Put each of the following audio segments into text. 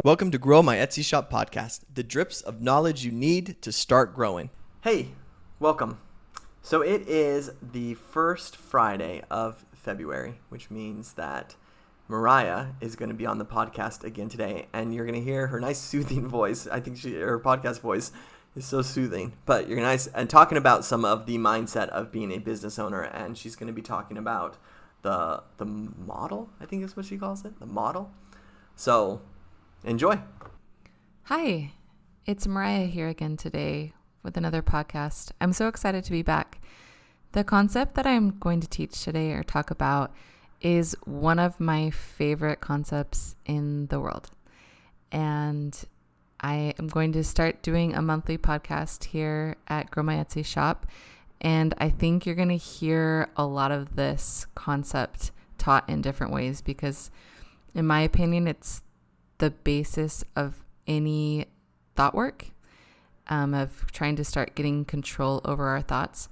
Welcome to Grow My Etsy Shop podcast, the drips of knowledge you need to start growing. Hey, welcome. So it is the first Friday of February, which means that Mariah is going to be on the podcast again today, and you're going to hear her nice soothing voice. I think her podcast voice is so soothing, but you're nice and talking about some of the mindset of being a business owner, and she's going to be talking about the model, I think is what she calls it, the model. So enjoy. Hi, it's Mariah here again today with another podcast. I'm so excited to be back. The concept that I'm going to teach today or talk about is one of my favorite concepts in the world. And I am going to start doing a monthly podcast here at Grow My Etsy Shop. And I think you're going to hear a lot of this concept taught in different ways because, in my opinion, it's the basis of any thought work, of trying to start getting control over our thoughts.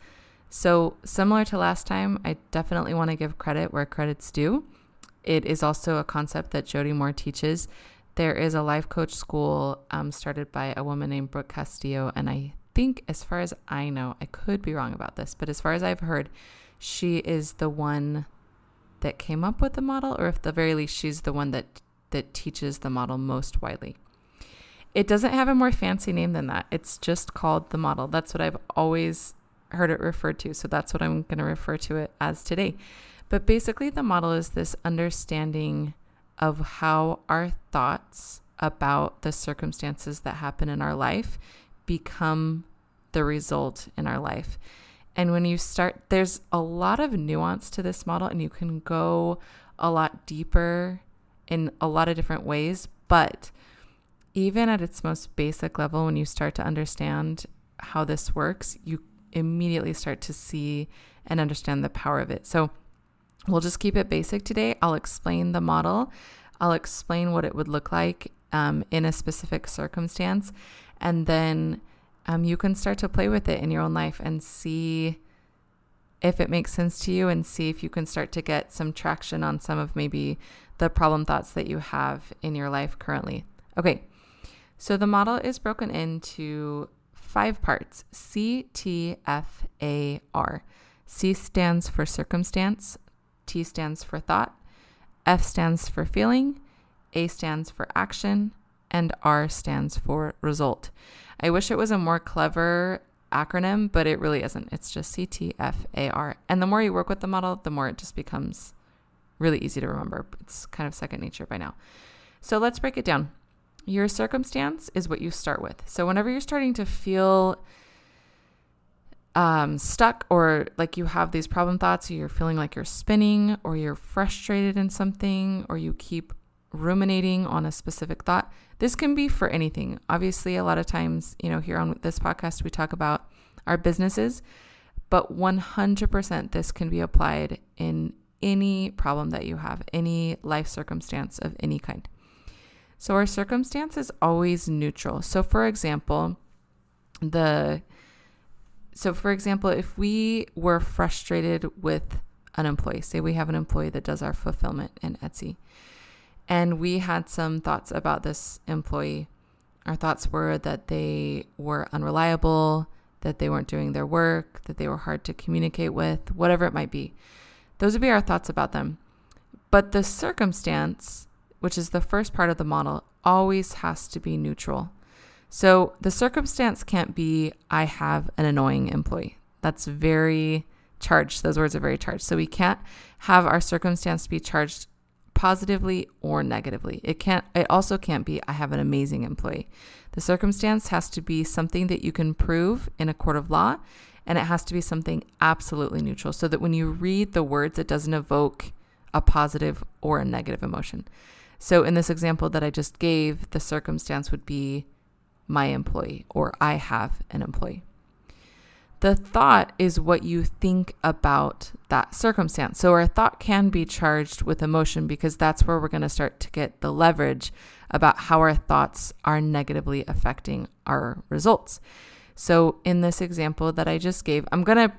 So similar to last time, I definitely want to give credit where credit's due. It is also a concept that Jody Moore teaches. There is a life coach school started by a woman named Brooke Castillo, and I think, as far as I know, I could be wrong about this, but as far as I've heard, she is the one that came up with the model, or at the very least, she's the one that teaches the model most widely. It doesn't have a more fancy name than that. It's just called the model. That's what I've always heard it referred to. So that's what I'm going to refer to it as today. But basically, the model is this understanding of how our thoughts about the circumstances that happen in our life become the result in our life. And when you start, there's a lot of nuance to this model, and you can go a lot deeper in a lot of different ways. But even at its most basic level, when you start to understand how this works, you immediately start to see and understand the power of it. So we'll just keep it basic today. I'll explain the model. I'll explain what it would look like in a specific circumstance. And then you can start to play with it in your own life and see if it makes sense to you, and see if you can start to get some traction on some of maybe the problem thoughts that you have in your life currently. Okay, so the model is broken into 5 parts: CTFAR. C stands for circumstance, T stands for thought, F stands for feeling, A stands for action, and R stands for result. I wish it was a more clever acronym, but it really isn't. It's just CTFAR. And the more you work with the model, the more it just becomes really easy to remember. It's kind of second nature by now. So let's break it down. Your circumstance is what you start with. So whenever you're starting to feel stuck, or like you have these problem thoughts, or you're feeling like you're spinning, or you're frustrated in something, or you keep ruminating on a specific thought, this can be for anything. Obviously, a lot of times, here on this podcast, we talk about our businesses, but 100% this can be applied in any problem that you have, any life circumstance of any kind. So our circumstance is always neutral. So for example, if we were frustrated with an employee, say we have an employee that does our fulfillment in Etsy, and we had some thoughts about this employee. Our thoughts were that they were unreliable, that they weren't doing their work, that they were hard to communicate with, whatever it might be. Those would be our thoughts about them. But the circumstance, which is the first part of the model, always has to be neutral. So the circumstance can't be, I have an annoying employee. That's very charged. Those words are very charged. So we can't have our circumstance be charged positively or negatively. It also can't be, I have an amazing employee. The circumstance has to be something that you can prove in a court of law, and it has to be something absolutely neutral, so that when you read the words, it doesn't evoke a positive or a negative emotion. So in this example that I just gave, the circumstance would be my employee, or I have an employee. The thought is what you think about that circumstance. So our thought can be charged with emotion, because that's where we're going to start to get the leverage about how our thoughts are negatively affecting our results. So in this example that I just gave, I'm going to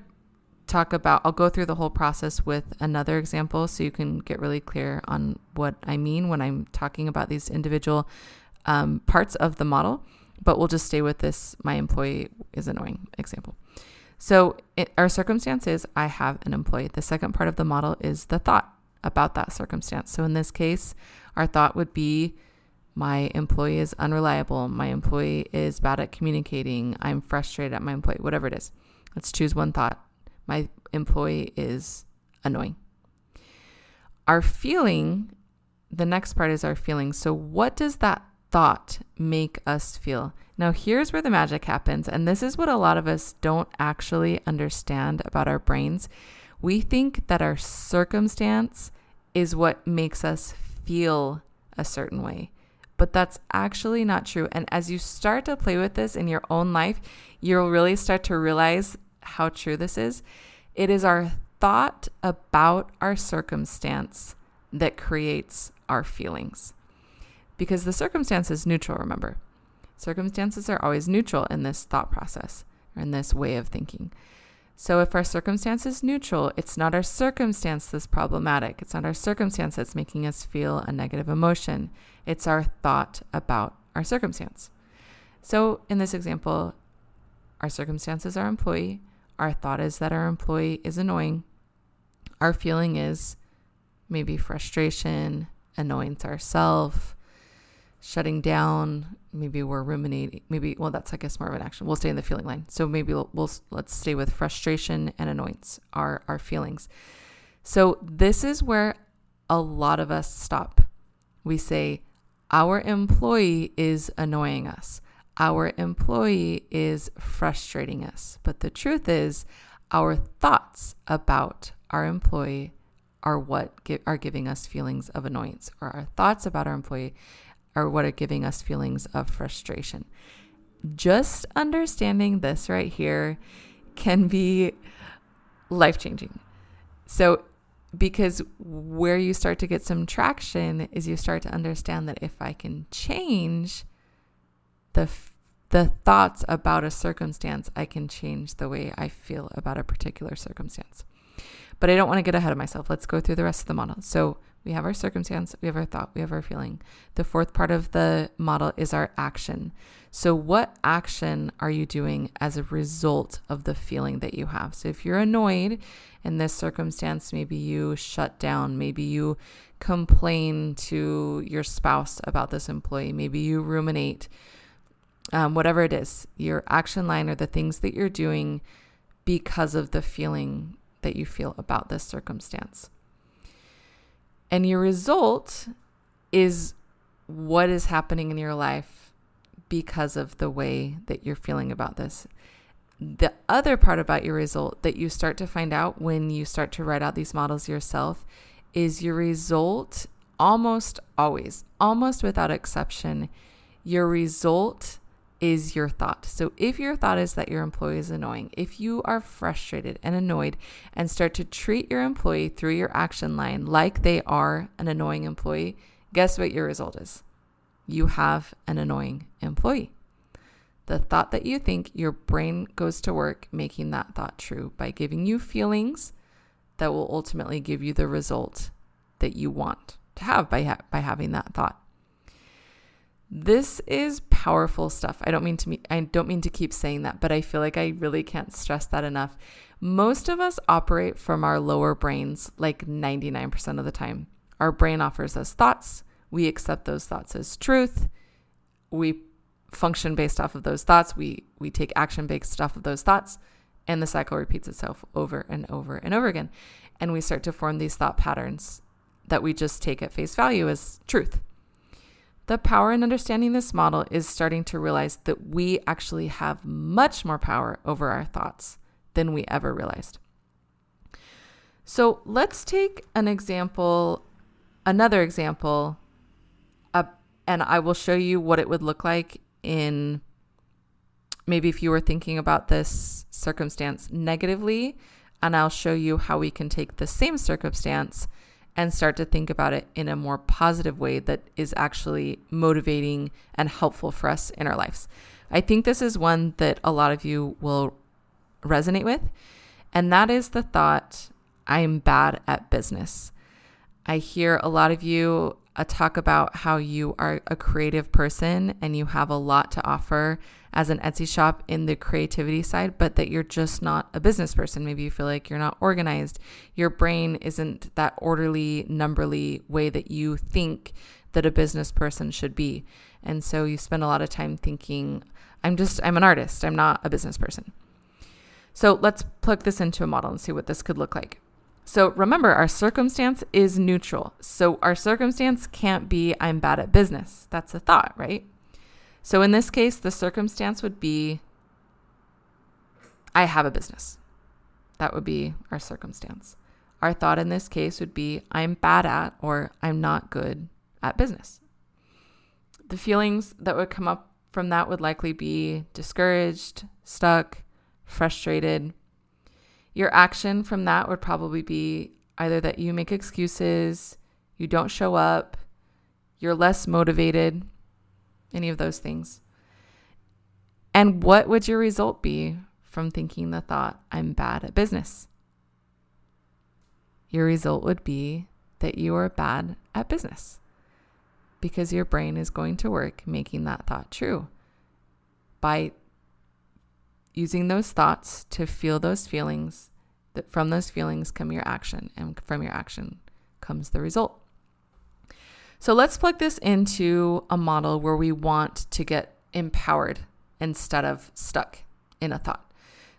I'll go through the whole process with another example so you can get really clear on what I mean when I'm talking about these individual parts of the model, but we'll just stay with this my employee is annoying example. So our circumstance is I have an employee. The second part of the model is the thought about that circumstance. So in this case, our thought would be my employee is unreliable. My employee is bad at communicating. I'm frustrated at my employee, whatever it is. Let's choose one thought. My employee is annoying. Our feeling, the next part is our feeling. So what does that thought make us feel? Now, here's where the magic happens. And this is what a lot of us don't actually understand about our brains. We think that our circumstance is what makes us feel a certain way, but that's actually not true. And as you start to play with this in your own life, you'll really start to realize how true this is. It is our thought about our circumstance that creates our feelings, because the circumstance is neutral, remember. Circumstances are always neutral in this thought process or in this way of thinking. So if our circumstance is neutral, it's not our circumstance that's problematic. It's not our circumstance that's making us feel a negative emotion. It's our thought about our circumstance. So in this example, our circumstance is our employee. Our thought is that our employee is annoying. Our feeling is maybe frustration, annoyance ourselves, shutting down. Maybe we're ruminating. Well, that's, I guess, more of an action. We'll stay in the feeling line. So maybe let's stay with frustration and annoyance, our feelings. So this is where a lot of us stop. We say, our employee is annoying us. Our employee is frustrating us. But the truth is, our thoughts about our employee are what are giving us feelings of annoyance, or our thoughts about our employee are what are giving us feelings of frustration. Just understanding this right here can be life-changing. So, because where you start to get some traction is you start to understand that if I can change the thoughts about a circumstance, I can change the way I feel about a particular circumstance. But I don't want to get ahead of myself. Let's go through the rest of the model. So we have our circumstance, we have our thought, we have our feeling. The fourth part of the model is our action. So what action are you doing as a result of the feeling that you have? So if you're annoyed in this circumstance, maybe you shut down, maybe you complain to your spouse about this employee, maybe you ruminate, whatever it is, your action line are the things that you're doing because of the feeling that you feel about this circumstance. And your result is what is happening in your life because of the way that you're feeling about this. The other part about your result that you start to find out when you start to write out these models yourself is your result almost always, almost without exception, your result is your thought. So if your thought is that your employee is annoying, if you are frustrated and annoyed and start to treat your employee through your action line like they are an annoying employee, guess what your result is? You have an annoying employee. The thought that you think, your brain goes to work making that thought true by giving you feelings that will ultimately give you the result that you want to have by having that thought. This is powerful stuff. I don't mean to keep saying that, but I feel like I really can't stress that enough. Most of us operate from our lower brains like 99% of the time. Our brain offers us thoughts. We accept those thoughts as truth. We function based off of those thoughts. We take action based off of those thoughts, and the cycle repeats itself over and over and over again. And we start to form these thought patterns that we just take at face value as truth. The power in understanding this model is starting to realize that we actually have much more power over our thoughts than we ever realized. So let's take another example, and I will show you what it would look like in maybe if you were thinking about this circumstance negatively, and I'll show you how we can take the same circumstance and start to think about it in a more positive way that is actually motivating and helpful for us in our lives. I think this is one that a lot of you will resonate with, and that is the thought, I'm bad at business. I hear a lot of you talk about how you are a creative person and you have a lot to offer as an Etsy shop in the creativity side, but that you're just not a business person. Maybe you feel like you're not organized. Your brain isn't that orderly, numberly way that you think that a business person should be. And so you spend a lot of time thinking, I'm an artist. I'm not a business person. So let's plug this into a model and see what this could look like. So remember, our circumstance is neutral. So our circumstance can't be, I'm bad at business. That's a thought, right? So in this case, the circumstance would be, I have a business. That would be our circumstance. Our thought in this case would be, I'm bad at, or I'm not good at business. The feelings that would come up from that would likely be discouraged, stuck, frustrated. Your action from that would probably be either that you make excuses, you don't show up, you're less motivated, any of those things. And what would your result be from thinking the thought, I'm bad at business? Your result would be that you are bad at business because your brain is going to work making that thought true by using those thoughts to feel those feelings, that from those feelings come your action, and from your action comes the result. So let's plug this into a model where we want to get empowered instead of stuck in a thought.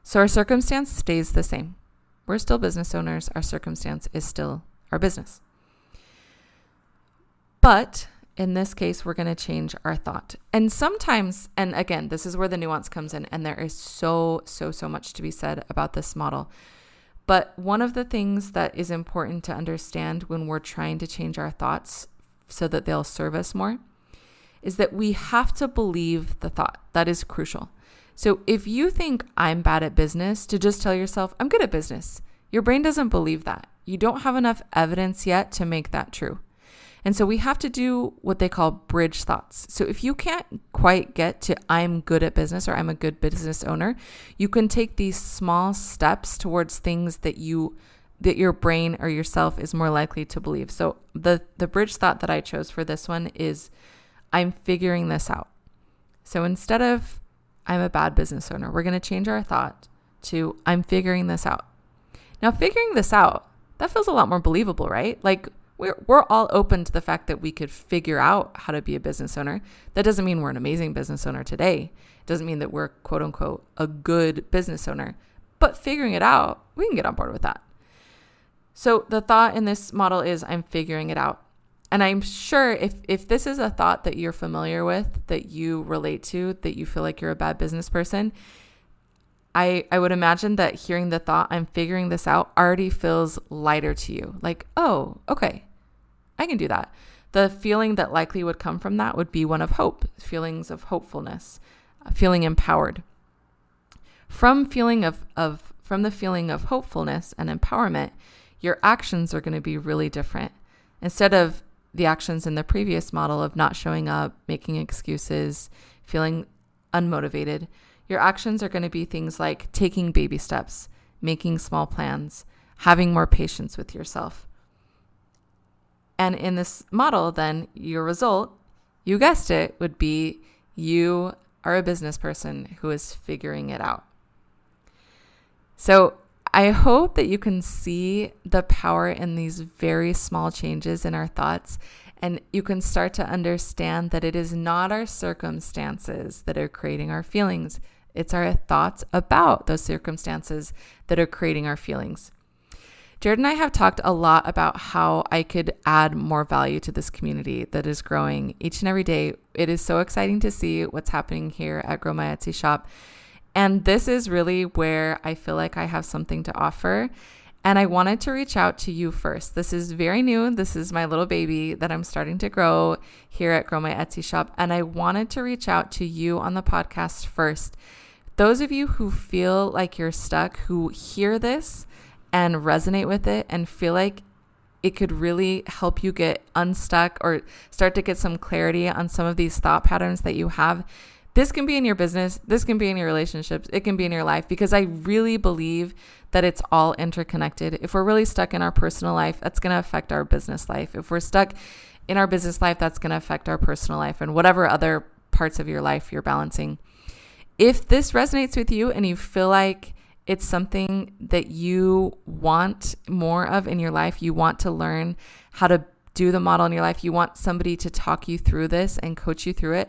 So our circumstance stays the same. We're still business owners. Our circumstance is still our business. But in this case, we're going to change our thought. And sometimes, and again, this is where the nuance comes in, and there is so much to be said about this model. But one of the things that is important to understand when we're trying to change our thoughts so that they'll serve us more is that we have to believe the thought. That is crucial. So if you think I'm bad at business, to just tell yourself, I'm good at business, your brain doesn't believe that. You don't have enough evidence yet to make that true. And so we have to do what they call bridge thoughts. So if you can't quite get to I'm good at business or I'm a good business owner, you can take these small steps towards things that your brain or yourself is more likely to believe. So the bridge thought that I chose for this one is I'm figuring this out. So instead of I'm a bad business owner, we're going to change our thought to I'm figuring this out. Now, figuring this out, that feels a lot more believable, right? Like we're all open to the fact that we could figure out how to be a business owner. That doesn't mean we're an amazing business owner today. It doesn't mean that we're quote unquote a good business owner, but figuring it out, we can get on board with that. So the thought in this model is I'm figuring it out. And I'm sure if this is a thought that you're familiar with, that you relate to, that you feel like you're a bad business person, I would imagine that hearing the thought, I'm figuring this out, already feels lighter to you. Like, oh, okay, I can do that. The feeling that likely would come from that would be one of hope, feelings of hopefulness, feeling empowered. From the feeling of hopefulness and empowerment, your actions are going to be really different. Instead of the actions in the previous model of not showing up, making excuses, feeling unmotivated, your actions are going to be things like taking baby steps, making small plans, having more patience with yourself. And in this model, then your result, you guessed it, would be you are a business person who is figuring it out. So I hope that you can see the power in these very small changes in our thoughts, and you can start to understand that it is not our circumstances that are creating our feelings. It's our thoughts about those circumstances that are creating our feelings. Jared and I have talked a lot about how I could add more value to this community that is growing each and every day. It is so exciting to see what's happening here at Grow My Etsy Shop. And this is really where I feel like I have something to offer. And I wanted to reach out to you first. This is very new. This is my little baby that I'm starting to grow here at Grow My Etsy Shop. And I wanted to reach out to you on the podcast first. Those of you who feel like you're stuck, who hear this and resonate with it and feel like it could really help you get unstuck or start to get some clarity on some of these thought patterns that you have, This can be in your business. This can be in your relationships. It can be in your life, because I really believe that it's all interconnected. If we're really stuck in our personal life, that's going to affect our business life. If we're stuck in our business life, that's going to affect our personal life and whatever other parts of your life you're balancing. If this resonates with you and you feel like it's something that you want more of in your life, you want to learn how to do the model in your life, you want somebody to talk you through this and coach you through it,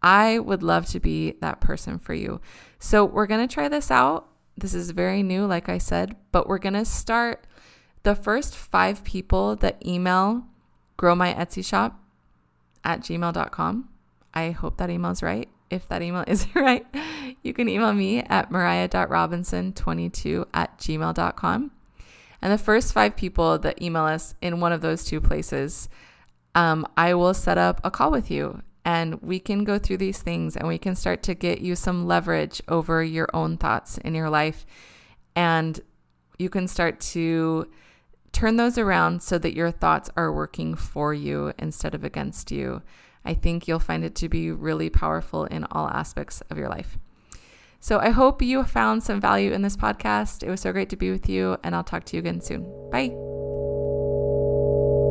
I would love to be that person for you. So we're going to try this out. This is very new, like I said, but we're going to start the first 5 people that email growmyetsyshop@gmail.com. I hope that email is right. If that email isn't right, you can email me at mariah.robinson22@gmail.com. And the first 5 people that email us in one of those 2 places, I will set up a call with you, and we can go through these things, and we can start to get you some leverage over your own thoughts in your life. And you can start to turn those around so that your thoughts are working for you instead of against you. I think you'll find it to be really powerful in all aspects of your life. So I hope you found some value in this podcast. It was so great to be with you, and I'll talk to you again soon. Bye.